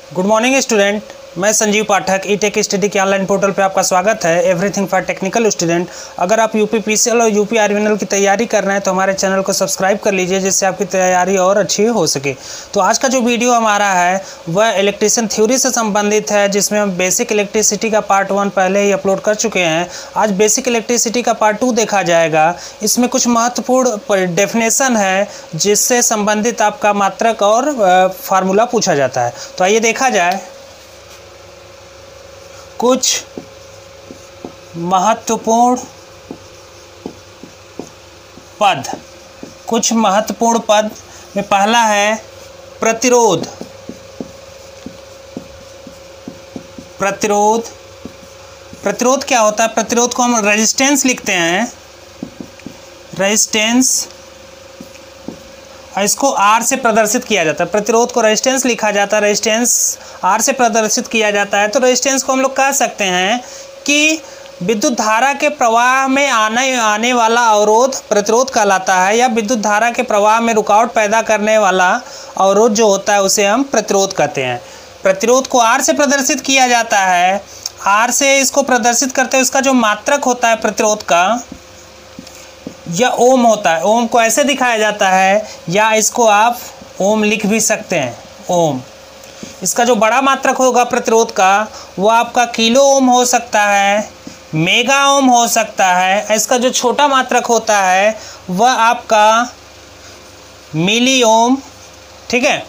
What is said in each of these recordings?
Good morning student, मैं संजीव पाठक E-Tech study के online portal पे आपका स्वागत है। Everything for technical student. अगर आप यूपी पीसीएल और यूपी आरवीएनएल की तैयारी कर रहे हैं तो हमारे चैनल को सब्सक्राइब कर लीजिए, जिससे आपकी तैयारी और अच्छी हो सके। तो आज का जो वीडियो हमारा है वह इलेक्ट्रिशियन थ्योरी से संबंधित है, जिसमें हम बेसिक इलेक्ट्रिसिटी का पार्ट 1 पहले ही अपलोड कर चुके हैं। आज बेसिक इलेक्ट्रिसिटी का पार्ट 2 देखा जाएगा। इसमें कुछ महत्वपूर्ण डेफिनेशन है जिससे संबंधित आपका मात्रक और फार्मूला पूछा जाता है। तो आइए देखा जाए कुछ महत्वपूर्ण पद। कुछ महत्वपूर्ण पद में पहला है प्रतिरोध। प्रतिरोध प्रतिरोध क्या होता है? प्रतिरोध को हम रेजिस्टेंस लिखते हैं, रेजिस्टेंस, इसको R से प्रदर्शित किया जाता है। प्रतिरोध को रेजिस्टेंस लिखा जाता है, रेजिस्टेंस R से प्रदर्शित किया जाता है। तो रेजिस्टेंस को हम लोग कह सकते हैं कि विद्युत धारा के प्रवाह में आने वाला अवरोध प्रतिरोध कहलाता है, या विद्युत धारा के प्रवाह में रुकावट पैदा करने वाला अवरोध जो होता है उसे हम प्रतिरोध कहते हैं। प्रतिरोध को R से प्रदर्शित किया जाता है। R से इसको प्रदर्शित करते हैं, उसका जो मात्रक होता है प्रतिरोध का या ओम होता है। ओम को ऐसे दिखाया जाता है, या इसको आप ओम लिख भी सकते हैं, ओम। इसका जो बड़ा मात्रक होगा प्रतिरोध का वो आपका किलो ओम हो सकता है, मेगा ओम हो सकता है। इसका जो छोटा मात्रक होता है वह आपका मिली ओम, ठीक है।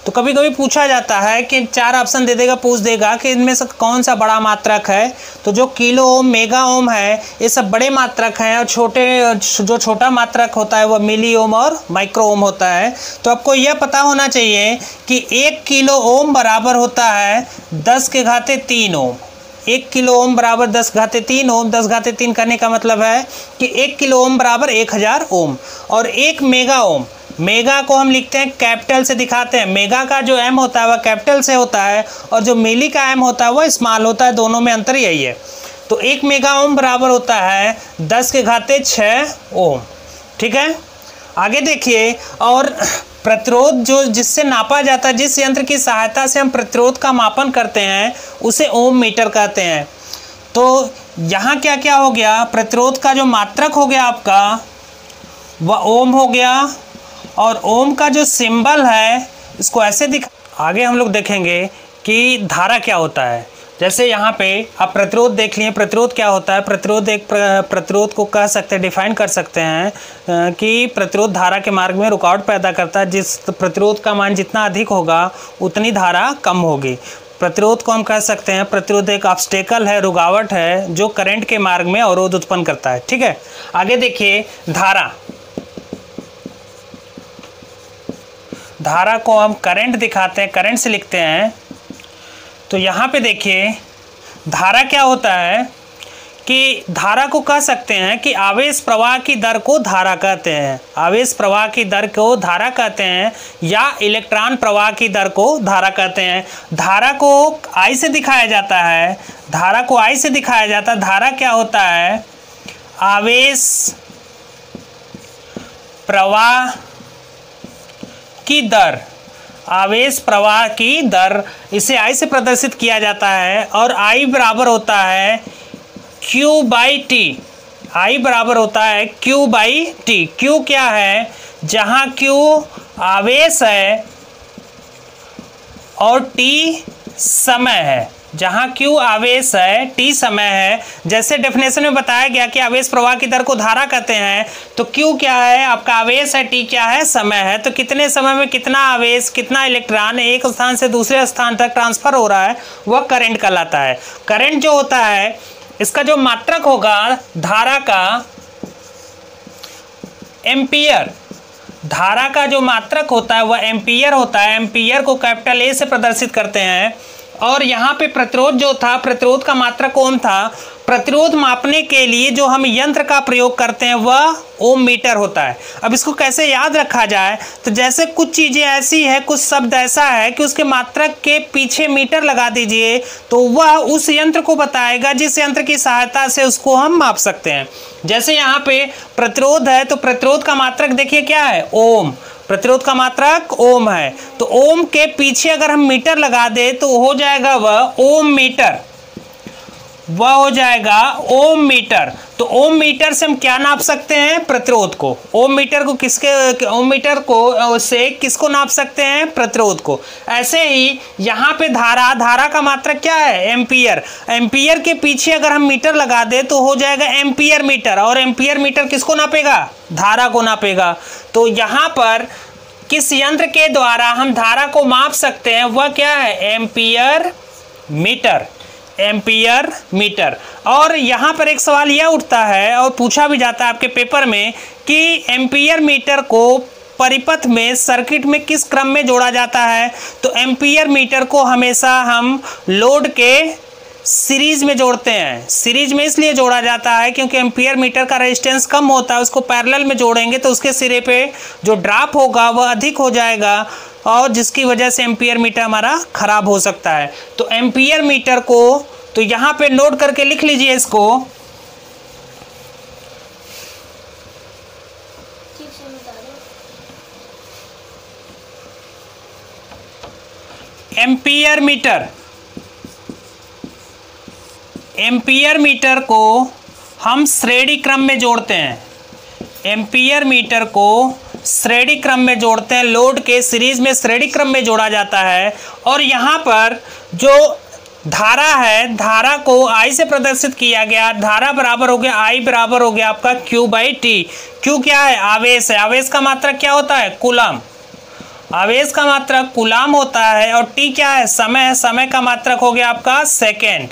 तो कभी कभी पूछा जाता है कि 4 ऑप्शन दे देगा, पूछ देगा कि इनमें से कौन सा बड़ा मात्रक है। तो जो किलो ओम, मेगा ओम है, ये सब बड़े मात्रक हैं, और जो छोटा मात्रक होता है वह मिली ओम और माइक्रो ओम होता है। तो आपको यह पता होना चाहिए कि 1 किलो ओम बराबर होता है 10⁻³ ओम। 1 किलो ओम बराबर 10⁻³ ओम। 10⁻³ करने का मतलब है कि 1 किलो ओम बराबर 1000 ओम। और 1 मेगा ओम, मेगा को हम लिखते हैं कैपिटल से दिखाते हैं। मेगा का जो एम होता है वह कैपिटल से होता है, और जो मिली का एम होता है वह स्मॉल होता है। दोनों में अंतर यही है। तो 1 मेगा ओम बराबर होता है 10⁻6 ओम, ठीक है। आगे देखिए, और प्रतिरोध जो जिससे नापा जाता है, जिस यंत्र की सहायता से हम प्रतिरोध का मापन करते हैं उसे ओम मीटर कहते हैं। तो यहाँ क्या क्या हो गया? प्रतिरोध का जो मात्रक हो गया आपका वह ओम हो गया, और ओम का जो सिंबल है इसको ऐसे आगे हम लोग देखेंगे कि धारा क्या होता है। जैसे यहाँ पे आप प्रतिरोध देख लिए। प्रतिरोध क्या होता है? प्रतिरोध प्रतिरोध को कह सकते हैं, डिफाइन कर सकते हैं कि प्रतिरोध धारा के मार्ग में रुकावट पैदा करता है। जिस प्रतिरोध का मान जितना अधिक होगा उतनी धारा कम होगी। प्रतिरोध को हम कह सकते हैं, प्रतिरोध एक ऑब्स्टेकल है, रुकावट है, जो करंट के मार्ग में अवरोध उत्पन्न करता है, ठीक है। आगे देखिए, धारा। धारा को हम करंट दिखाते हैं, करंट से लिखते हैं। तो यहाँ पे देखिए, धारा क्या होता है कि धारा को कह सकते हैं कि आवेश प्रवाह की दर को धारा कहते हैं। आवेश प्रवाह की दर को धारा कहते हैं, या इलेक्ट्रॉन प्रवाह की दर को धारा कहते हैं। धारा को I से दिखाया जाता है। धारा को I से दिखाया जाता है। धारा क्या होता है? आवेश प्रवाह की दर, आवेश प्रवाह की दर, इसे I से प्रदर्शित किया जाता है। और I बराबर होता है Q/T। I बराबर होता है Q/T। Q क्या है? जहाँ Q आवेश है और T समय है। जहाँ Q आवेश है, T समय है। जैसे डेफिनेशन में बताया गया कि आवेश प्रवाह की दर को धारा कहते हैं, तो Q क्या है? आपका आवेश है, T क्या है? समय है। तो कितने समय में कितना आवेश, कितना इलेक्ट्रॉन एक स्थान से दूसरे स्थान तक ट्रांसफर हो रहा है वह करंट कहलाता है। करंट जो होता है इसका जो मात्रक होगा धारा का, एम्पियर। धारा का जो मात्रक होता है वह एम्पियर होता है। एम्पियर को कैपिटल A से प्रदर्शित करते हैं। और यहाँ पे प्रतिरोध जो था, प्रतिरोध का मात्रक ओम था। प्रतिरोध मापने के लिए जो हम यंत्र का प्रयोग करते हैं वह ओम मीटर होता है। अब इसको कैसे याद रखा जाए? तो जैसे कुछ चीज़ें ऐसी है, कुछ शब्द ऐसा है कि उसके मात्रक के पीछे मीटर लगा दीजिए तो वह उस यंत्र को बताएगा जिस यंत्र की सहायता से उसको हम माप सकते हैं। जैसे यहाँ पे प्रतिरोध है तो प्रतिरोध का मात्रक देखिए क्या है? ओम। प्रतिरोध का मात्रक ओम है, तो ओम के पीछे अगर हम मीटर लगा दे तो हो जाएगा वह ओम मीटर, वह हो जाएगा ओम मीटर। तो ओम मीटर से हम क्या नाप सकते हैं? प्रतिरोध को। ओम मीटर से किसको नाप सकते हैं? प्रतिरोध को। ऐसे ही यहाँ पे धारा का मात्रक क्या है? एम्पियर। एम्पियर के पीछे अगर हम मीटर लगा दे तो हो जाएगा एम्पियर मीटर, और एम्पियर मीटर किसको नापेगा? धारा को नापेगा। तो यहाँ पर किस यंत्र के द्वारा हम धारा को माप सकते हैं वह क्या है? Ampere metre, ampere metre. और यहाँ पर एक सवाल यह उठता है और पूछा भी जाता है आपके पेपर में कि एम्पियर मीटर को परिपथ में सर्किट में किस क्रम में जोड़ा जाता है? तो एम्पियर मीटर को हमेशा हम लोड के सीरीज में जोड़ते हैं। सीरीज में इसलिए जोड़ा जाता है क्योंकि एम्पियर मीटर का रेजिस्टेंस कम होता है, उसको पैरेलल में जोड़ेंगे तो उसके सिरे पे जो ड्रॉप होगा वह अधिक हो जाएगा, और जिसकी वजह से एम्पियर मीटर हमारा खराब हो सकता है। तो एम्पियर मीटर को तो यहाँ पे नोट करके लिख लीजिए इसको। एम्पियर मीटर, एम्पियर मीटर को हम श्रेणी क्रम में जोड़ते हैं। एम्पियर मीटर को श्रेणी क्रम में जोड़ते हैं, लोड के सीरीज में श्रेणी क्रम में जोड़ा जाता है। और यहाँ पर जो धारा है, धारा को I से प्रदर्शित किया गया। धारा बराबर हो गया I बराबर हो गया आपका Q/T। Q क्या है? आवेश है। आवेश का मात्रक क्या होता है? कूलाम। आवेश का मात्रक कूलाम होता है। और T क्या है? समय है। समय का मात्रक हो गया आपका सेकेंड।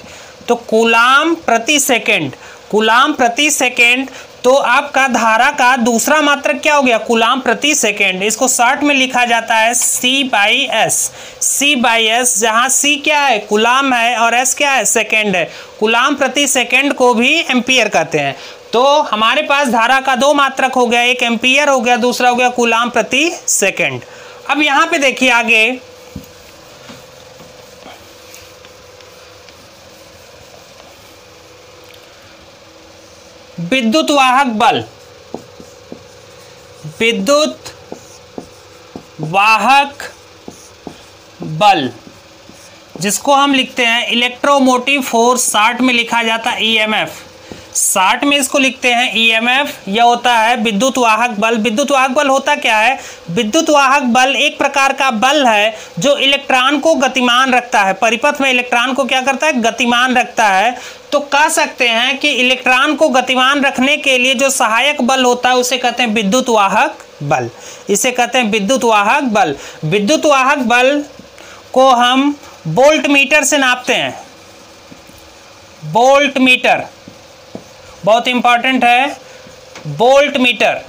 तो कूलाम प्रति सेकेंड, कूलाम प्रति सेकेंड। तो आपका धारा का दूसरा मात्रक क्या हो गया? कूलाम प्रति सेकेंड। इसको शॉर्ट में लिखा जाता है C/S। C/S, जहाँ C क्या है? कूलाम है, और S क्या है? सेकेंड है। कूलाम प्रति सेकेंड को भी एम्पियर कहते हैं। तो हमारे पास धारा का दो मात्रक हो गया, एक एम्पियर हो गया, दूसरा हो गया कूलाम प्रति सेकेंड। अब यहाँ पे देखिए आगे, विद्युत वाहक बल, विद्युत वाहक बल जिसको हम लिखते हैं इलेक्ट्रोमोटिव फोर्स, शॉर्ट में लिखा जाता है EMF। शॉर्ट में इसको लिखते हैं EMF। यह होता है विद्युत वाहक बल। विद्युत वाहक बल होता क्या है? विद्युत वाहक बल एक प्रकार का बल है जो इलेक्ट्रॉन को गतिमान रखता है। परिपथ में इलेक्ट्रॉन को क्या करता है? गतिमान रखता है। तो कह सकते हैं कि इलेक्ट्रॉन को गतिमान रखने के लिए जो सहायक बल होता है उसे कहते हैं विद्युत वाहक बल। इसे कहते हैं विद्युत वाहक बल। विद्युत वाहक बल को हम वोल्ट मीटर से नापते हैं। वोल्ट मीटर बहुत इंपॉर्टेंट है, वोल्ट मीटर।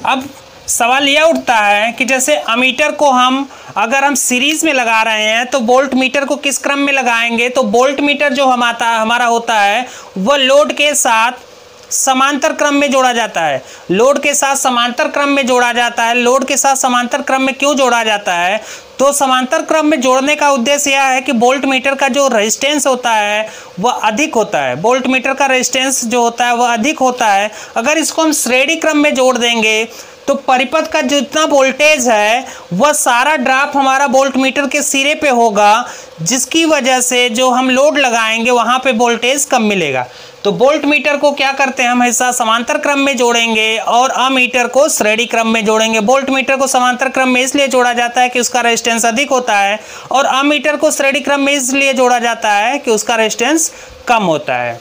अब सवाल यह उठता है कि जैसे अमीटर को हम अगर हम सीरीज में लगा रहे हैं तो वोल्ट मीटर को किस क्रम में लगाएंगे? तो वोल्ट मीटर जो हमारा होता है वह लोड के साथ समांतर क्रम में जोड़ा जाता है। लोड के साथ समांतर क्रम में जोड़ा जाता है। लोड के साथ समांतर क्रम में क्यों जोड़ा जाता है? तो समांतर क्रम में जोड़ने का उद्देश्य यह है कि वोल्ट मीटर का जो रेजिस्टेंस होता है वह अधिक होता है। वोल्ट मीटर का रेजिस्टेंस जो होता है वह अधिक होता है। अगर इसको हम श्रेणी क्रम में जोड़ देंगे तो परिपथ का जितना वोल्टेज है वह सारा ड्रॉप हमारा वोल्ट मीटर के सिरे पे होगा, जिसकी वजह से जो हम लोड लगाएंगे वहाँ पे वोल्टेज कम मिलेगा। तो वोल्ट मीटर को क्या करते हैं? हम हमेशा समांतर क्रम में जोड़ेंगे और अमीटर को श्रेणी क्रम में जोड़ेंगे। वोल्ट मीटर को समांतर क्रम में इसलिए जोड़ा जाता है कि उसका रेजिस्टेंस अधिक होता है, और अमीटर को श्रेणी क्रम में इसलिए जोड़ा जाता है कि उसका रेजिस्टेंस कम होता है।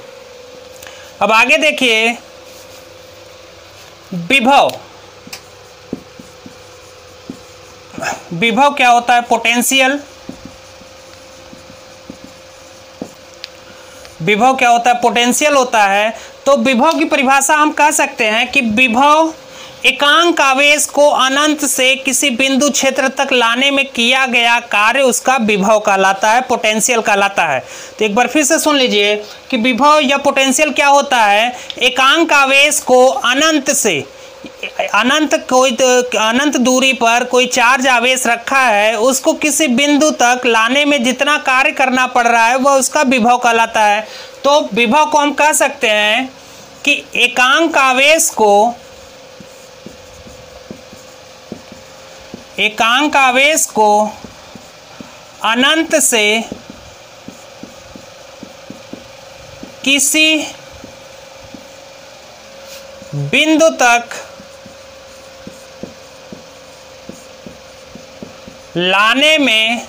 अब आगे देखिए, विभव। विभव क्या होता है? पोटेंशियल। विभव क्या होता है? पोटेंशियल होता है। तो विभव की परिभाषा हम कह सकते हैं कि विभव एकांक आवेश को अनंत से किसी बिंदु क्षेत्र तक लाने में किया गया कार्य उसका विभव कहलाता है, पोटेंशियल कहलाता है। तो एक बार फिर से सुन लीजिए कि विभव या पोटेंशियल क्या होता है? एकांक आवेश को अनंत से अनंत दूरी पर कोई चार्ज आवेश रखा है, उसको किसी बिंदु तक लाने में जितना कार्य करना पड़ रहा है वह उसका विभव कहलाता है। तो विभव को हम कह सकते हैं कि एकांक आवेश को एकांक आवेश को अनंत से किसी बिंदु तक लाने में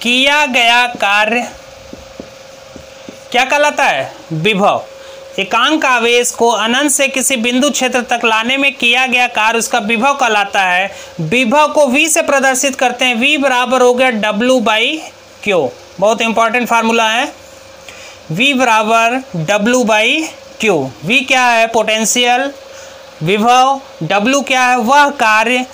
किया गया कार्य क्या कहलाता है? विभव। एकांक आवेश को अनंत से किसी बिंदु क्षेत्र तक लाने में किया गया कार्य उसका विभव कहलाता है। विभव को V से प्रदर्शित करते हैं। V बराबर हो गया W/Q। बहुत इंपॉर्टेंट फार्मूला है। V बराबर W/Q। V क्या है? पोटेंशियल। विभव। W क्या है? वह कार्य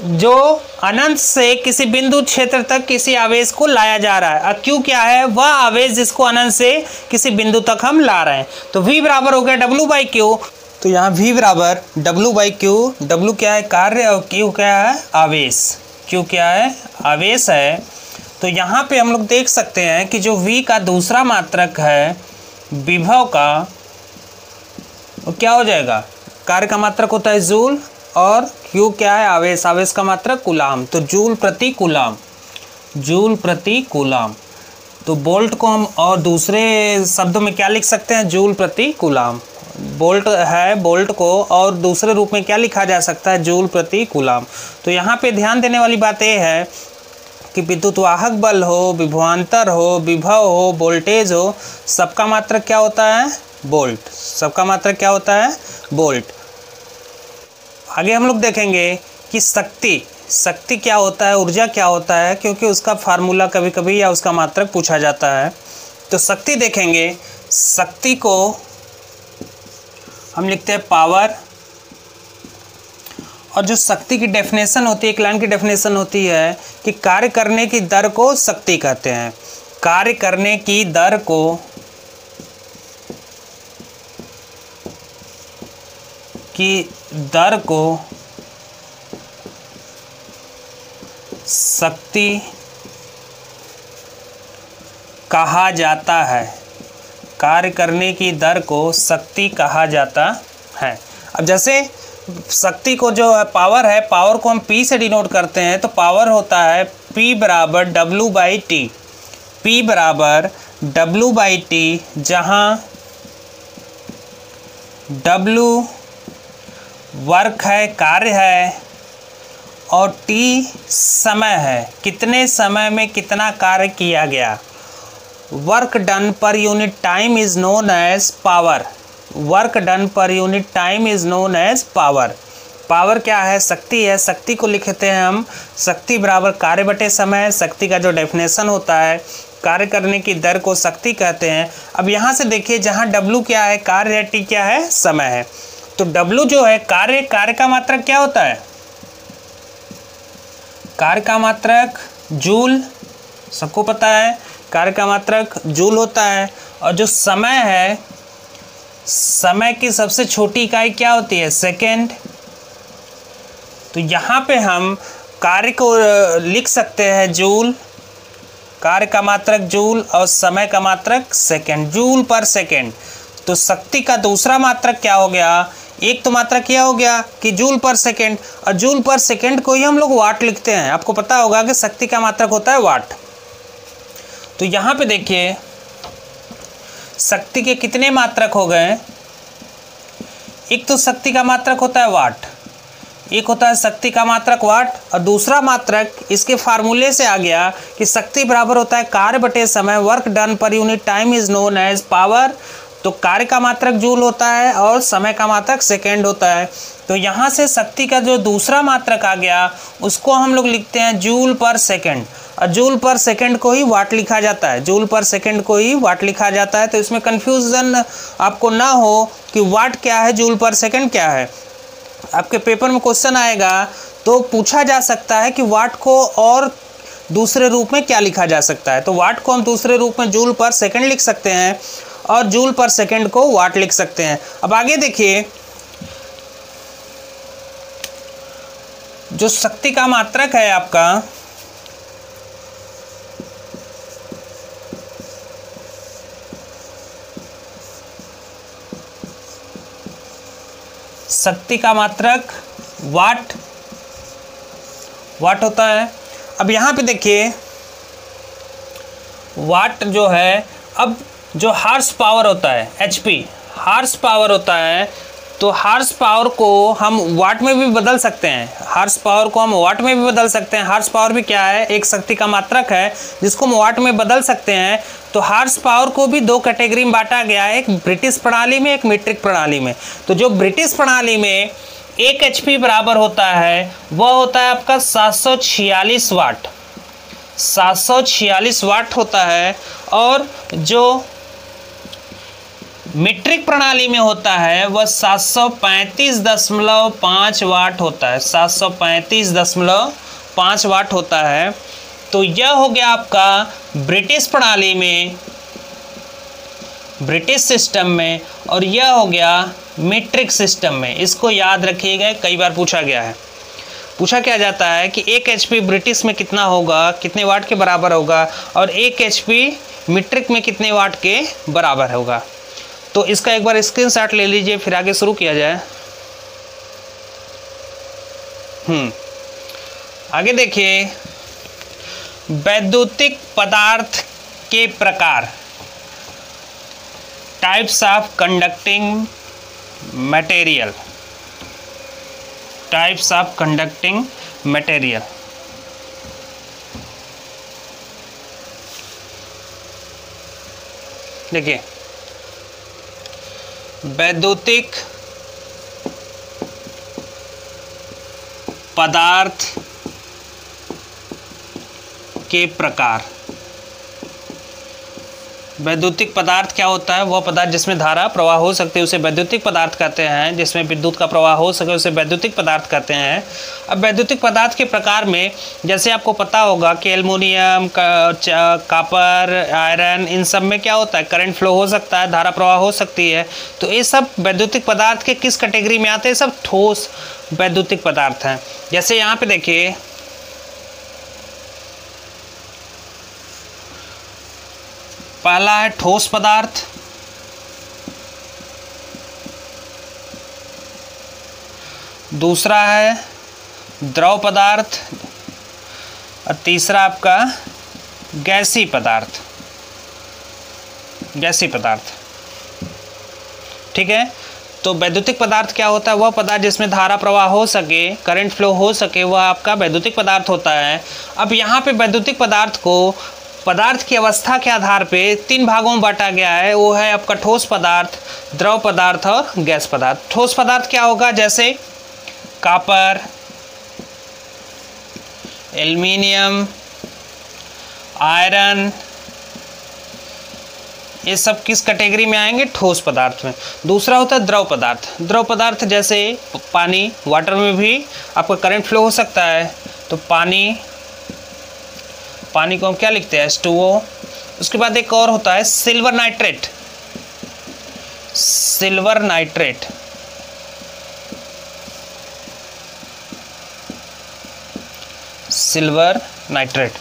जो अनंत से किसी बिंदु क्षेत्र तक किसी आवेश को लाया जा रहा है। और Q क्या है? वह आवेश जिसको अनंत से किसी बिंदु तक हम ला रहे हैं। तो V बराबर हो गया W/Q। तो यहाँ V बराबर W/Q। W क्या है? कार्य, और Q क्या है? आवेश। Q क्या है? आवेश है। तो यहाँ पे हम लोग देख सकते हैं कि जो V का दूसरा मात्रक है विभव का, वो क्या हो जाएगा? कार्य का मात्रक होता है जूल, और Q क्या है? आवेश। आवेश का मात्रक कूलाम। तो जूल प्रति कूलाम। जूल प्रति कूलाम। तो बोल्ट को हम और दूसरे शब्दों में क्या लिख सकते हैं? जूल प्रति कूलाम। बोल्ट है, बोल्ट को और दूसरे रूप में क्या लिखा जा सकता है? जूल प्रति कूलाम। तो यहाँ पे ध्यान देने वाली बात यह है कि विद्युत वाहक बल हो, विभवांतर हो, विभव हो, वोल्टेज हो, सबका मात्रक क्या होता है? बोल्ट। सबका मात्रक क्या होता है? बोल्ट। आगे हम लोग देखेंगे कि शक्ति क्या होता है, ऊर्जा क्या होता है, क्योंकि उसका फार्मूला कभी कभी या उसका मात्रक पूछा जाता है। तो शक्ति देखेंगे। शक्ति को हम लिखते हैं पावर, और जो शक्ति की डेफिनेशन होती है, एक लाइन की डेफिनेशन होती है कि कार्य करने की दर को शक्ति कहते हैं। कार्य करने की दर को शक्ति कहा जाता है। कार्य करने की दर को शक्ति कहा जाता है। अब जैसे शक्ति को जो है पावर है, पावर को हम P से डिनोट करते हैं। तो पावर होता है P बराबर W/T। P बराबर W/T, जहाँ W वर्क है, कार्य है, और T समय है, कितने समय में कितना कार्य किया गया। Work done per unit time is known as power. Work done per unit time is known as power. Power क्या है? शक्ति है। शक्ति को लिखते हैं हम शक्ति बराबर कार्य बटे समय। शक्ति का जो डेफिनेशन होता है, कार्य करने की दर को शक्ति कहते हैं। अब यहाँ से देखिए, जहाँ W क्या है? कार्य है, T क्या है? समय है। तो W जो है कार्य, कार्य का मात्रक क्या होता है? कार्य का मात्रक जूल, सबको पता है। कार्य का मात्रक जूल होता है। और जो समय है, समय की सबसे छोटी इकाई क्या होती है? सेकेंड। तो यहाँ पे हम कार्य को लिख सकते हैं जूल। कार्य का मात्रक जूल और समय का मात्रक सेकेंड, जूल पर सेकेंड। तो शक्ति का दूसरा मात्रक क्या हो गया? एक तो मात्रक क्या हो गया कि जूल पर सेकेंड, और जूल पर सेकेंड को ही हम लोग वाट लिखते हैं। आपको पता होगा कि शक्ति का मात्रक होता है वाट। तो यहाँ पे देखिए, शक्ति के कितने मात्रक हो गए? एक तो शक्ति का मात्रक होता है वाट, एक होता है शक्ति का मात्रक वाट, और दूसरा मात्रक इसके फार्मूले से आ गया कि शक्ति बराबर होता है कार्य बटे समय। Work done per unit time is known as power. तो कार्य का मात्रक जूल होता है और समय का मात्रक सेकेंड होता है। तो यहाँ से शक्ति का जो दूसरा मात्रक आ गया, उसको हम लोग लिखते हैं जूल पर सेकेंड, और जूल पर सेकेंड को ही वाट लिखा जाता है। जूल पर सेकेंड को ही वाट लिखा जाता है। तो इसमें कन्फ्यूज़न आपको ना हो कि वाट क्या है, जूल पर सेकेंड क्या है। आपके पेपर में क्वेश्चन आएगा तो पूछा जा सकता है कि वाट को और दूसरे रूप में क्या लिखा जा सकता है। तो वाट को हम दूसरे रूप में जूल पर सेकेंड लिख सकते हैं, और जूल पर सेकेंड को वाट लिख सकते हैं। अब आगे देखिए, जो शक्ति का मात्रक है आपका, शक्ति का मात्रक वाट होता है। अब यहाँ पे देखिए वाट जो है, अब जो हार्स पावर होता है HP हार्स पावर होता है, तो हार्स पावर को हम वाट में भी बदल सकते हैं। हार्स पावर को हम वाट में भी बदल सकते हैं। हार्स पावर भी क्या है, एक शक्ति का मात्रक है जिसको हम वाट में बदल सकते हैं। तो हार्स पावर को भी दो कैटेगरी में बांटा गया है, एक ब्रिटिश प्रणाली में, एक मीट्रिक प्रणाली में। तो जो ब्रिटिश प्रणाली में 1 HP बराबर होता है वह होता है आपका 746 वाट, 746 वाट होता है। और जो मीट्रिक प्रणाली में होता है वह 735.5 वाट होता है, 735.5 वाट होता है। तो यह हो गया आपका ब्रिटिश प्रणाली में, ब्रिटिश सिस्टम में, और यह हो गया मीट्रिक सिस्टम में। इसको याद रखिएगा, कई बार पूछा गया है। पूछा क्या जाता है कि 1 HP ब्रिटिश में कितना होगा, कितने वाट के बराबर होगा, और 1 HP मीट्रिक में कितने वाट के बराबर होगा। तो इसका एक बार स्क्रीनशॉट ले लीजिए, फिर आगे शुरू किया जाए। आगे देखिए, वैद्युतिक पदार्थ के प्रकार, types of conducting material, types of conducting material. देखिए, वैद्युतिक पदार्थ के प्रकार। वैद्युतिक पदार्थ क्या होता है, वह पदार्थ जिसमें धारा प्रवाह हो सकती है उसे वैद्युतिक पदार्थ कहते हैं। जिसमें विद्युत का प्रवाह हो सके उसे वैद्युतिक पदार्थ कहते हैं। अब वैद्युतिक पदार्थ के प्रकार में जैसे आपको पता होगा कि एल्युमिनियम, कॉपर, आयरन, इन सब में क्या होता है, करंट फ्लो हो सकता है, धारा प्रवाह हो सकती है। तो ये सब वैद्युतिक पदार्थ के किस कैटेगरी में आते हैं, सब ठोस वैद्युतिक पदार्थ हैं। जैसे यहाँ पे देखिए, पहला है ठोस पदार्थ, दूसरा है द्रव पदार्थ, और तीसरा आपका गैसीय पदार्थ, गैसीय पदार्थ। ठीक है। तो वैद्युतिक पदार्थ क्या होता है, वह पदार्थ जिसमें धारा प्रवाह हो सके, करंट फ्लो हो सके, वह आपका वैद्युतिक पदार्थ होता है। अब यहाँ पे वैद्युतिक पदार्थ को पदार्थ की अवस्था के आधार पे 3 भागों में बांटा गया है। वो है आपका ठोस पदार्थ, द्रव पदार्थ और गैस पदार्थ। ठोस पदार्थ क्या होगा, जैसे कॉपर, एल्युमिनियम, आयरन, ये सब किस कैटेगरी में आएंगे, ठोस पदार्थ में। दूसरा होता है द्रव पदार्थ। द्रव पदार्थ जैसे पानी, वाटर में भी आपका करंट फ्लो हो सकता है। तो पानी को हम क्या लिखते हैं, H2O। उसके बाद एक और होता है silver nitrate, silver nitrate. Silver nitrate.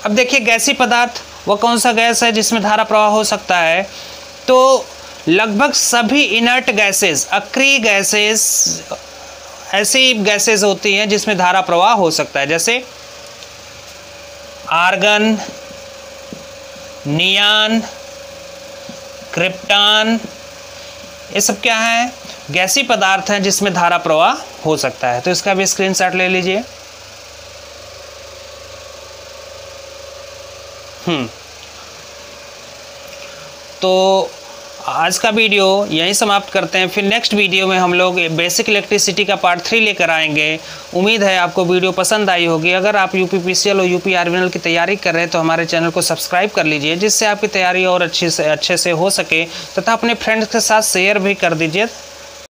अब देखिए गैसीय पदार्थ वह कौन सा गैस है जिसमें धारा प्रवाह हो सकता है, तो लगभग सभी इनर्ट गैसेस, अक्रिय गैसेस, ऐसी गैसेस होती हैं जिसमें धारा प्रवाह हो सकता है। जैसे आर्गन, नियान, क्रिप्टॉन, ये सब क्या है, गैसीय पदार्थ हैं जिसमें धारा प्रवाह हो सकता है। तो इसका भी स्क्रीनशॉट ले लीजिए। तो आज का वीडियो यहीं समाप्त करते हैं। फिर नेक्स्ट वीडियो में हम लोग बेसिक इलेक्ट्रिसिटी का पार्ट 3 लेकर आएंगे। उम्मीद है आपको वीडियो पसंद आई होगी। अगर आप UPPCL और UP आर्मिनल की तैयारी कर रहे हैं तो हमारे चैनल को सब्सक्राइब कर लीजिए, जिससे आपकी तैयारी और अच्छे से हो सके, तथा अपने फ्रेंड्स के साथ शेयर भी कर दीजिए।